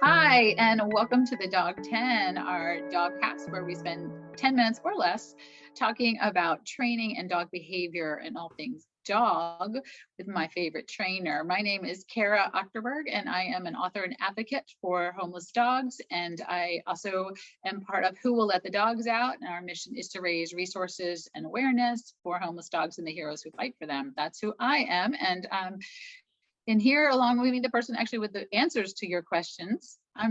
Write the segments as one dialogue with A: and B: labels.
A: Hi, and welcome to the Dog 10, our dog cast, where we spend 10 minutes or less talking about training and dog behavior and all things dog with my favorite trainer. My name is Kara Ochterberg, and I am an author and advocate for homeless dogs. And I also am part of Who Will Let the Dogs Out. And our mission is to raise resources and awareness for homeless dogs and the heroes who fight for them. That's who I am. And in here, along with me, the person actually with the answers to your questions. I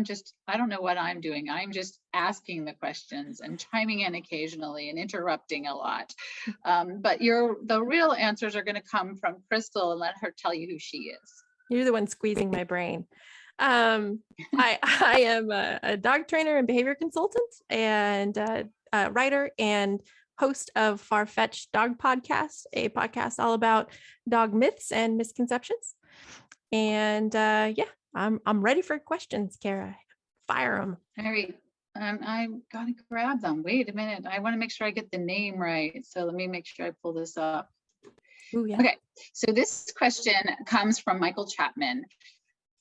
A: don't know what I'm doing. I'm just asking the questions and chiming in occasionally and interrupting a lot. But the real answers are going to come from Crystal, and let her tell you who she is.
B: You're the one squeezing my brain. I am a dog trainer and behavior consultant and a writer and host of Far-Fetched Dog Podcast, a podcast all about dog myths and misconceptions. And I'm ready for questions, Kara. Fire them.
A: All right. I gotta grab them. Wait a minute. I want to make sure I get the name right. So let me make sure I pull this up.
B: Ooh, yeah.
A: Okay. So this question comes from Michael Chapman.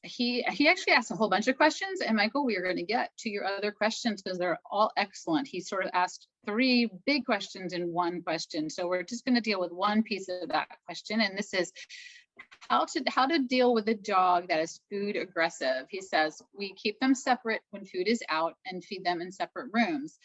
A: He actually asked a whole bunch of questions, and Michael, we are going to get to your other questions because they're all excellent. He sort of asked 3 big questions in one question. So we're just going to deal with one piece of that question. And this is how to deal with a dog that is food aggressive. He says, we keep them separate when food is out and feed them in separate rooms.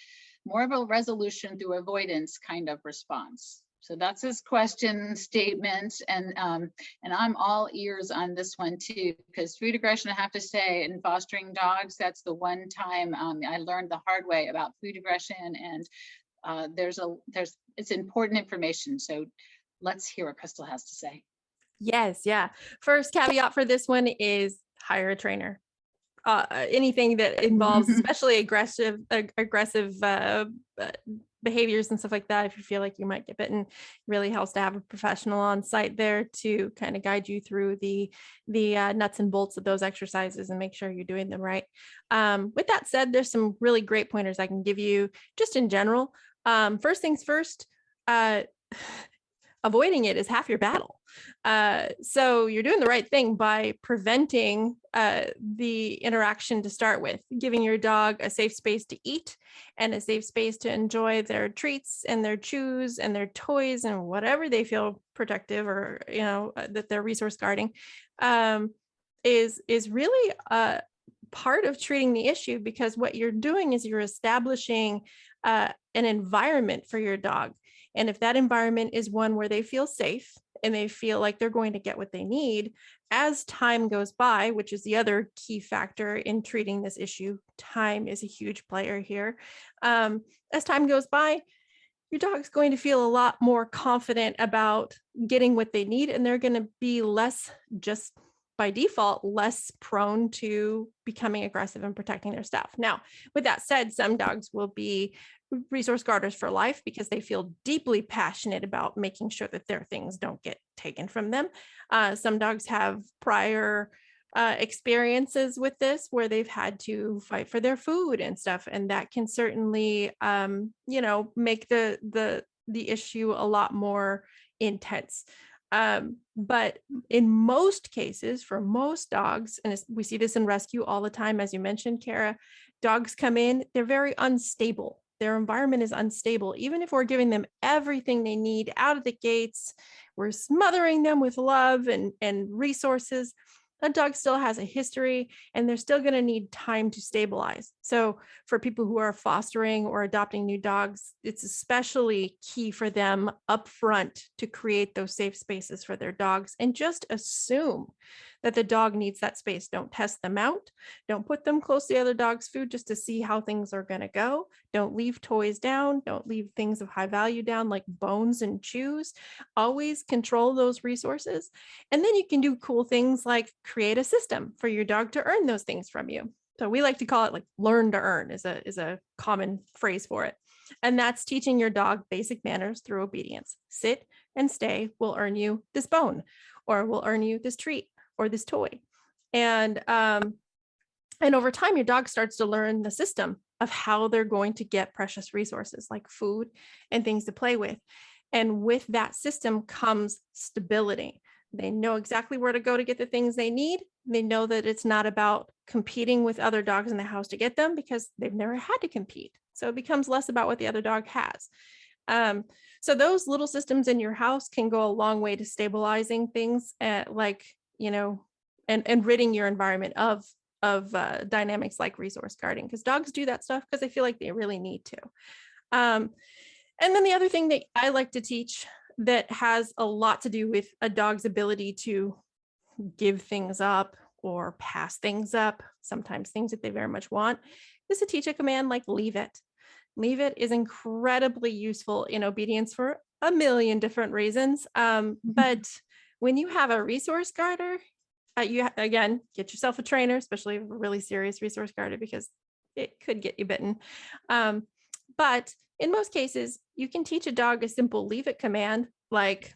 A: More of a resolution through avoidance kind of response. So that's his question statement. And I'm all ears on this one too, because food aggression, I have to say, in fostering dogs, that's the one time I learned the hard way about food aggression. And it's important information. So let's hear what Crystal has to say.
B: Yes. Yeah. First caveat for this one is hire a trainer. Anything that involves especially aggressive behaviors and stuff like that, if you feel like you might get bitten, really helps to have a professional on site there to kind of guide you through the nuts and bolts of those exercises and make sure you're doing them right. With that said, there's some really great pointers I can give you just in general. First things first, avoiding it is half your battle. So you're doing the right thing by preventing the interaction to start with, giving your dog a safe space to eat and a safe space to enjoy their treats and their chews and their toys and whatever they feel protective or, that they're resource guarding, is really part of treating the issue, because what you're doing is you're establishing an environment for your dog. And if that environment is one where they feel safe and they feel like they're going to get what they need, as time goes by, which is the other key factor in treating this issue, time is a huge player here. As time goes by, your dog's going to feel a lot more confident about getting what they need, and they're going to be less, just by default, less prone to becoming aggressive and protecting their stuff. Now, with that said, some dogs will be resource guarders for life because they feel deeply passionate about making sure that their things don't get taken from them. Some dogs have prior experiences with this where they've had to fight for their food and stuff, and that can certainly make the issue a lot more intense. But in most cases, for most dogs, and we see this in rescue all the time, as you mentioned, Kara, dogs come in, they're very unstable. Their environment is unstable. Even if we're giving them everything they need out of the gates, we're smothering them with love and resources, a dog still has a history and they're still going to need time to stabilize. So for people who are fostering or adopting new dogs, it's especially key for them upfront to create those safe spaces for their dogs and just assume that the dog needs that space. Don't test them out. Don't put them close to the other dog's food just to see how things are going to go. Don't leave toys down. Don't leave things of high value down like bones and chews. Always control those resources. And then you can do cool things like create a system for your dog to earn those things from you. So we like to call it like learn to earn is a common phrase for it. And that's teaching your dog basic manners through obedience. Sit and stay will earn you this bone, or will earn you this treat or this toy. And over time, your dog starts to learn the system of how they're going to get precious resources like food and things to play with. And with that system comes stability. They know exactly where to go to get the things they need. They know that it's not about competing with other dogs in the house to get them because they've never had to compete. So it becomes less about what the other dog has. So those little systems in your house can go a long way to stabilizing things, like, and ridding your environment of dynamics like resource guarding, because dogs do that stuff because they feel like they really need to. And then the other thing that I like to teach that has a lot to do with a dog's ability to give things up or pass things up, sometimes things that they very much want, is to teach a command like leave it. Leave it is incredibly useful in obedience for a million different reasons. But when you have a resource guarder, you again, get yourself a trainer, especially a really serious resource guarder, because it could get you bitten. But in most cases, you can teach a dog a simple leave it command, like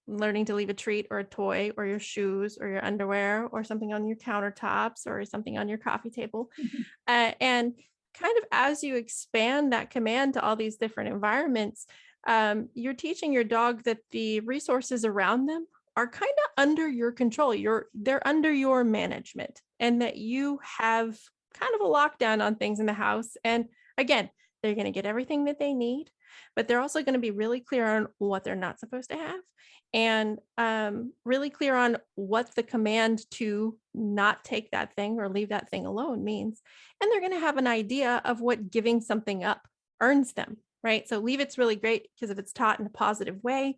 B: learning to leave a treat or a toy or your shoes or your underwear or something on your countertops or something on your coffee table. And kind of as you expand that command to all these different environments, you're teaching your dog that the resources around them are kind of under your control. They're under your management, and that you have kind of a lockdown on things in the house. And again, they're going to get everything that they need, but they're also going to be really clear on what they're not supposed to have, and really clear on what the command to not take that thing or leave that thing alone means. And they're going to have an idea of what giving something up earns them, right? So leave it's really great because if it's taught in a positive way,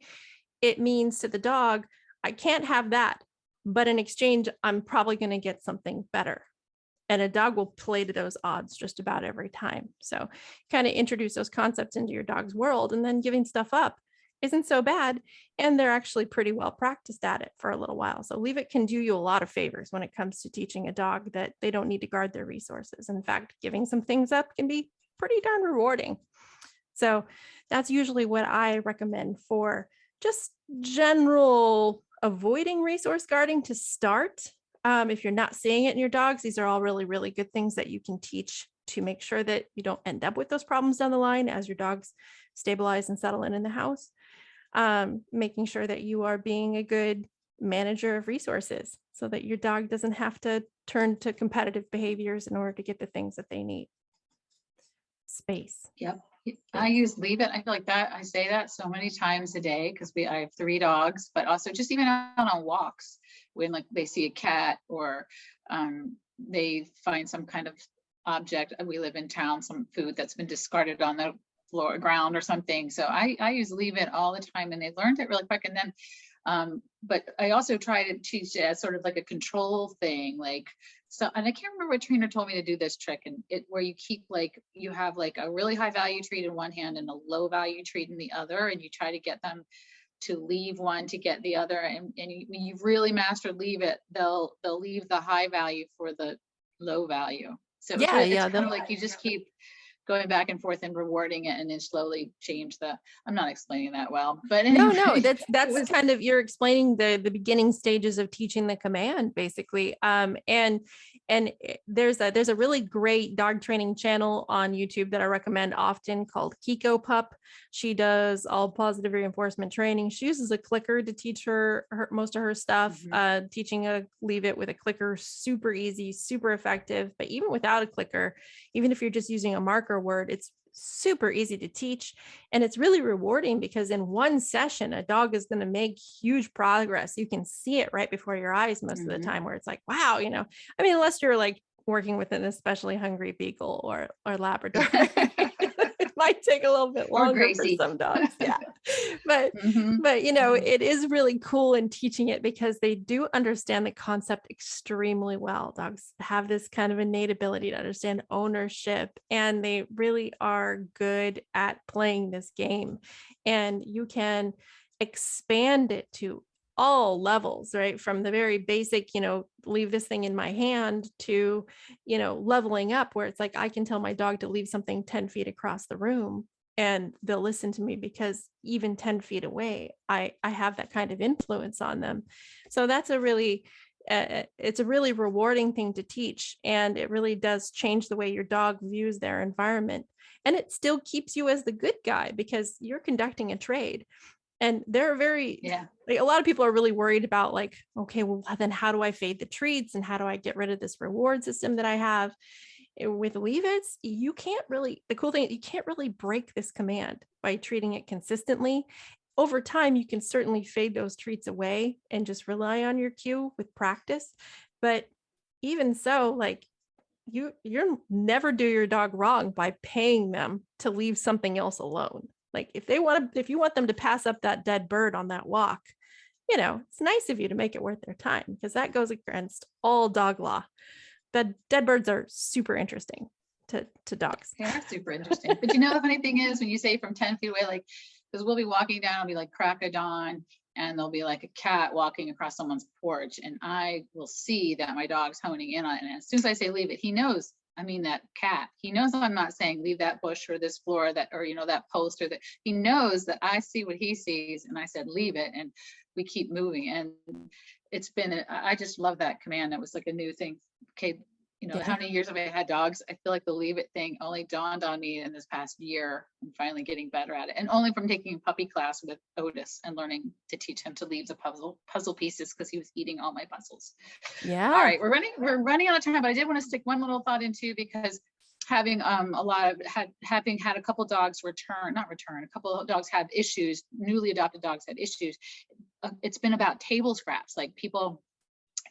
B: it means to the dog, I can't have that, but in exchange, I'm probably going to get something better. And a dog will play to those odds just about every time. So kind of introduce those concepts into your dog's world, and then giving stuff up isn't so bad. And they're actually pretty well practiced at it for a little while. So leave it can do you a lot of favors when it comes to teaching a dog that they don't need to guard their resources. In fact, giving some things up can be pretty darn rewarding. So that's usually what I recommend for just general avoiding resource guarding to start. If you're not seeing it in your dogs, these are all really, really good things that you can teach to make sure that you don't end up with those problems down the line as your dogs stabilize and settle in the house. Making sure that you are being a good manager of resources so that your dog doesn't have to turn to competitive behaviors in order to get the things that they need. Space.
A: Yep. I use leave it. I feel like that I say that so many times a day because I have 3 dogs, but also just even out on walks when like they see a cat or they find some kind of object. We live in town, some food that's been discarded on the floor, ground or something. So I use leave it all the time, and they learned it really quick. And then, but I also try to teach it as sort of like a control thing, like. So, and I can't remember what trainer told me to do this trick, and where you keep like, you have like a really high value treat in one hand and a low value treat in the other, and you try to get them to leave one to get the other. And when you've really mastered leave it, they'll leave the high value for the low value. So it's kind of like you just keep going back and forth and rewarding it, and then slowly change I'm not explaining that well, but anyway.
B: No, that's kind of, you're explaining the beginning stages of teaching the command basically. And there's a really great dog training channel on YouTube that I recommend often called Kiko Pup. She does all positive reinforcement training. She uses a clicker to teach her most of her stuff. Teaching a leave it with a clicker, super easy, super effective. But even without a clicker, even if you're just using a marker word, it's super easy to teach, and it's really rewarding because in one session a dog is going to make huge progress. You can see it right before your eyes most of the time, where it's like, wow, I mean, unless you're like working with an especially hungry beagle or Labrador. It might take a little bit longer for some dogs. Yeah. But it is really cool in teaching it because they do understand the concept extremely well. Dogs have this kind of innate ability to understand ownership, and they really are good at playing this game. And you can expand it to all levels, right? From the very basic, leave this thing in my hand, to, leveling up where it's like, I can tell my dog to leave something 10 feet across the room and they'll listen to me because even 10 feet away, I have that kind of influence on them. So that's it's a really rewarding thing to teach. And it really does change the way your dog views their environment. And it still keeps you as the good guy because you're conducting a trade. And they're very, like, a lot of people are really worried about like, okay, well, then how do I fade the treats and how do I get rid of this reward system that I have? With Leave It's, you can't really, the cool thing, you can't really break this command by treating it consistently. Over time, you can certainly fade those treats away and just rely on your cue with practice. But even so, like, you're never do your dog wrong by paying them to leave something else alone. Like if you want them to pass up that dead bird on that walk, it's nice of you to make it worth their time, because that goes against all dog law. But dead birds are super interesting to dogs.
A: They are super interesting. But the funny thing is, when you say from 10 feet away, like, because we'll be walking down, it'll be like crack of dawn, and there'll be like a cat walking across someone's porch, and I will see that my dog's honing in on it. And as soon as I say leave it, he knows, that cat, he knows I'm not saying leave that bush or this floor, that post, or that. He knows that I see what he sees, and I said leave it, and we keep moving. And it's been, I just love that command. That was like a new thing. Okay, how many years have I had dogs? I feel like the leave it thing only dawned on me in this past year. I'm finally getting better at it, and only from taking a puppy class with Otis and learning to teach him to leave the puzzle pieces, because he was eating all my puzzles.
B: Yeah.
A: All right, we're running out of time, but I did want to stick one little thought into, because having having had a couple dogs a couple of dogs have issues, newly adopted dogs had issues. It's been about table scraps, like people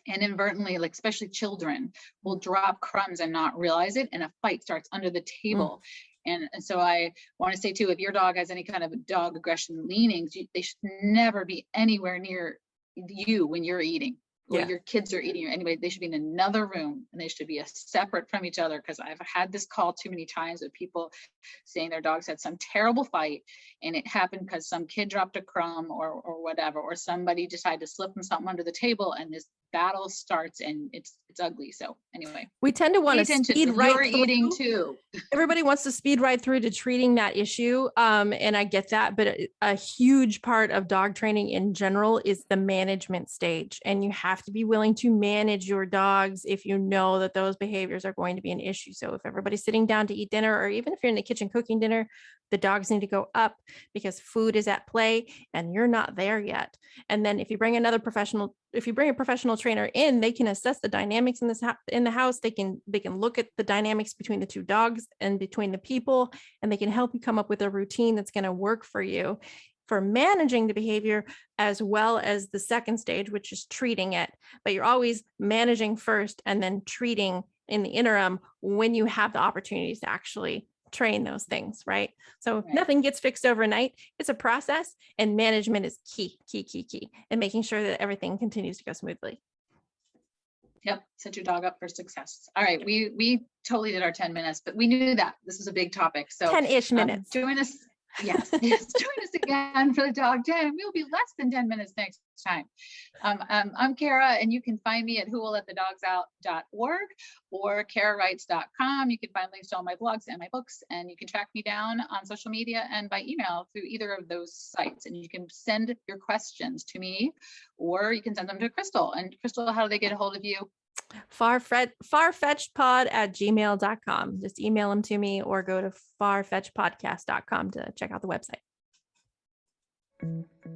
A: inadvertently, like especially children, will drop crumbs and not realize it, and a fight starts under the table. And so I want to say too, if your dog has any kind of dog aggression leanings, they should never be anywhere near you when you're eating, or your kids are eating, or anyway, they should be in another room, and they should be separate from each other. Because I've had this call too many times with people saying their dogs had some terrible fight, and it happened because some kid dropped a crumb or whatever, or somebody decided to slip them something under the table, and this battle starts, and it's ugly. So anyway,
B: we tend to want to speed right
A: through eating too.
B: Everybody wants to speed right through to treating that issue, and I get that, but a huge part of dog training in general is the management stage, and you have to be willing to manage your dogs if you know that those behaviors are going to be an issue. So if everybody's sitting down to eat dinner, or even if you're in the kitchen cooking dinner, the dogs need to go up, because food is at play and you're not there yet. And then if you bring a professional trainer in, they can assess the dynamics in the house. They can look at the dynamics between the two dogs and between the people, and they can help you come up with a routine that's going to work for you for managing the behavior, as well as the second stage, which is treating it. But you're always managing first and then treating in the interim when you have the opportunities to actually train those things, right? So nothing gets fixed overnight. It's a process, and management is key, and making sure that everything continues to go smoothly.
A: Yep. Set your dog up for success. All right. We totally did our 10 minutes, but we knew that this was a big topic. So
B: 10-ish minutes.
A: Join us. Yes. Join us again for the dog 10. We'll be less than 10 minutes next time. I'm Kara, and you can find me at whowiletthedogsout.org or karawrites.com. You can find links to all my blogs and my books, and you can track me down on social media and by email through either of those sites. And you can send your questions to me, or you can send them to Crystal. And Crystal, how do they get a hold of you?
B: farfetchedpod@gmail.com. Just email them to me, or go to farfetchpodcast.com to check out the website.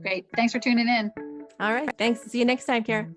A: Great. Thanks for tuning in.
B: All right. Thanks. See you next time, Kara.